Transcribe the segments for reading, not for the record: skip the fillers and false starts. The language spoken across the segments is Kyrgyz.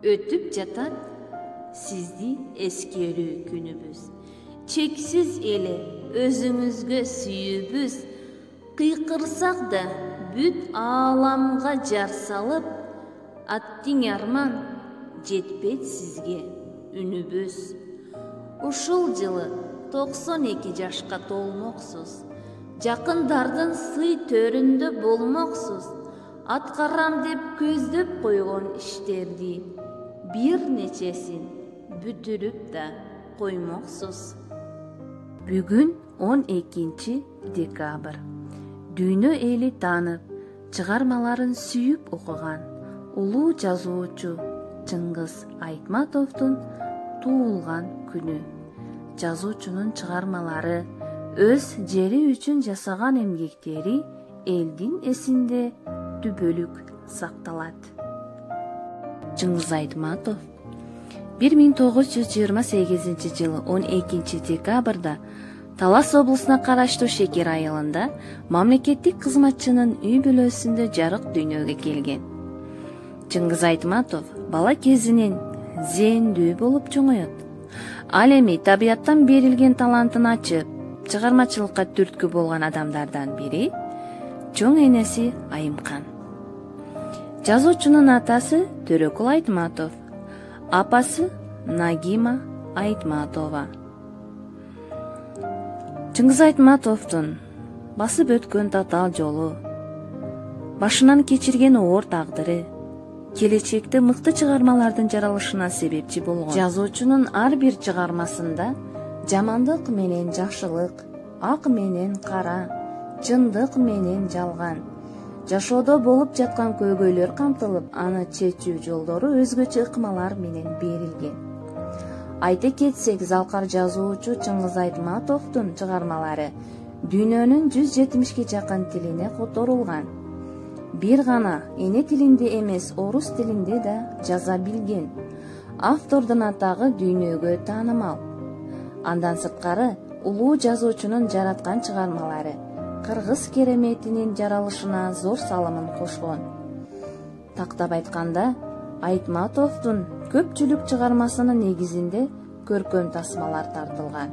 Өтүп жатат сизди эскерүү күнүбүз. Чексиз эле өзүңүзгө сүйүүбүз. Кыйкырсак да бүт ааламга жар салып, аттиң арман жетпейт сизге үнүбүз. Ушул жылы 92 жашка толмоксуз. Жакындардын сый төрүндө болмоксуз. Аткарам деп көздөп койгон иштерди бир нечесин бүтүрүп да коймоксуз. Бүгүн 12 декабрь. Дүйнө эли таанып, чыгармаларын сүйүп окуган улуу жазуучу Чыңгыз Айтматовдун туулган күнү. Жазуучунун чыгармалары, өз жери үчүн жасаган эмгектери элдин эсинде түбөлүк сакталат. Чыңгыз Айтматов 1928 жылы 12 декабрда Талас облусуна караштуу Шекер айылында мамлекеттик кызматчынын үй бүлөсүндө жарык дүйнөгө келген. Чыңгыз Айтматов бала кезинен зээндүү болуп чоңоет. Ал эми табияттан берилген талантын ачып, чыгармачылыкка түрткү болгон адамдардан бири чоң энеси Айымкан. Жазуучунун атасы Төрөкул Айтматов, апасы Нагима Айтматова. Чыңгыз Айтматовдун басып өткөн татаал жолу, башынан кечирген оор тагдыры келечекте мыкты чыгармалардын жаралышына себепчи болгон. Жазуучунун ар бир чыгармасында жамандык менен жакшылык, ак менен кара, чындык менен жалган, жашоодо болуп жаткан көйгөйлөр камтылып, аны чечүү жолдору өзгөчө ыкмалар менен берилген. Айта кетсек, залкар жазуучу Чыңгыз Айтматовдун чыгармалары дүйнөнүн 170ге жакын тилине которулган. Бир гана эне тилинде эмес, орус тилинде да жаза билген. Автордун атагы дүйнөгө таанымал. Андан сырткары, улуу жазуучунун жараткан чыгармалары кыргыз кереметинин жаралышына зор салымын кошкон. Тактап айтканда, Айтматовдун көпчүлүк чыгармасынын негизинде көркөм тасмалар тартылган.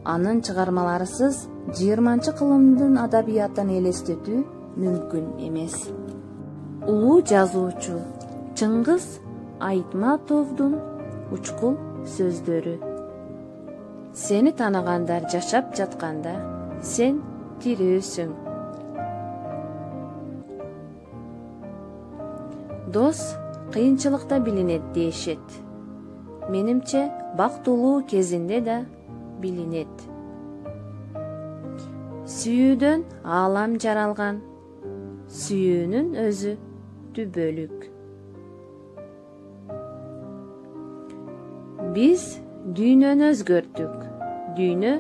Анын чыгармаларысыз 20-кылымдын адабиятын элестетүү мүмкүн эмес. Улуу жазуучу Чыңгыз Айтматовдун учкул сөздөрү. Сени тааныгандар жашап жатканда, сен тирүүсүң. Дос кыйынчылыкта билинет дешет. Менимче, бактылуу кезинде да билинет. Сүйүүдөн аалам жаралган, сүйүүнүн өзү түбөлүк. Биз дүйнөнү өзгөрттүк, дүйнө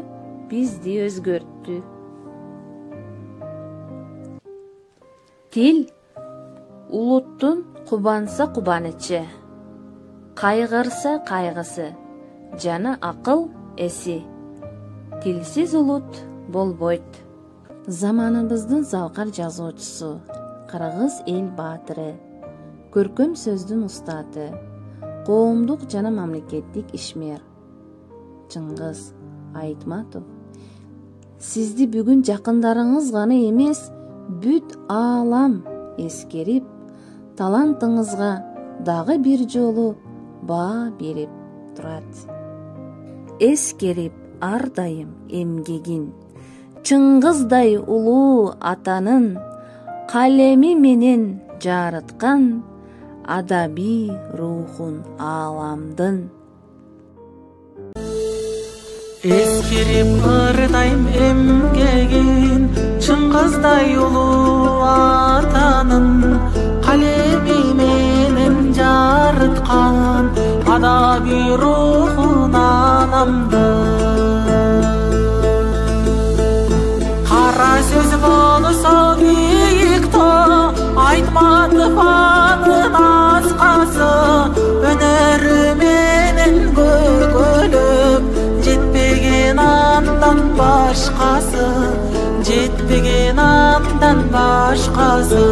бизди өзгөрттү. Тил улуттун кубанса кубанычы, кайгырса кайгысы, жана акыл эси. Тилсиз улут болбойт. Заманыбыздын залкар жазуучусу, кыргыз эл баатыры, көркөм сөздүн устаты, коомдук жана мамлекеттик ишмер Чыңгыз Айтматов сизди бүгүн жакындарыңыз гана эмес, бүт аалам эскерип, талантыңызга дагы бир жолу баа берип турат. Эскерип ар дайым эмгегин, Чыңгыздай улуу атанын калеми менен жарыткан адаби рухун ааламдын. Эскерип ар дайым эмгегин, Чыңгыздай улуу атанын калеми менен жарыткан адаби рухун ааламдын. Кара сөз болсо бийик тоо, Айтматов анын аскасы, өнөрү менен көкөлөп, жетпеген андан башкасы, жетпеген андан башкасы.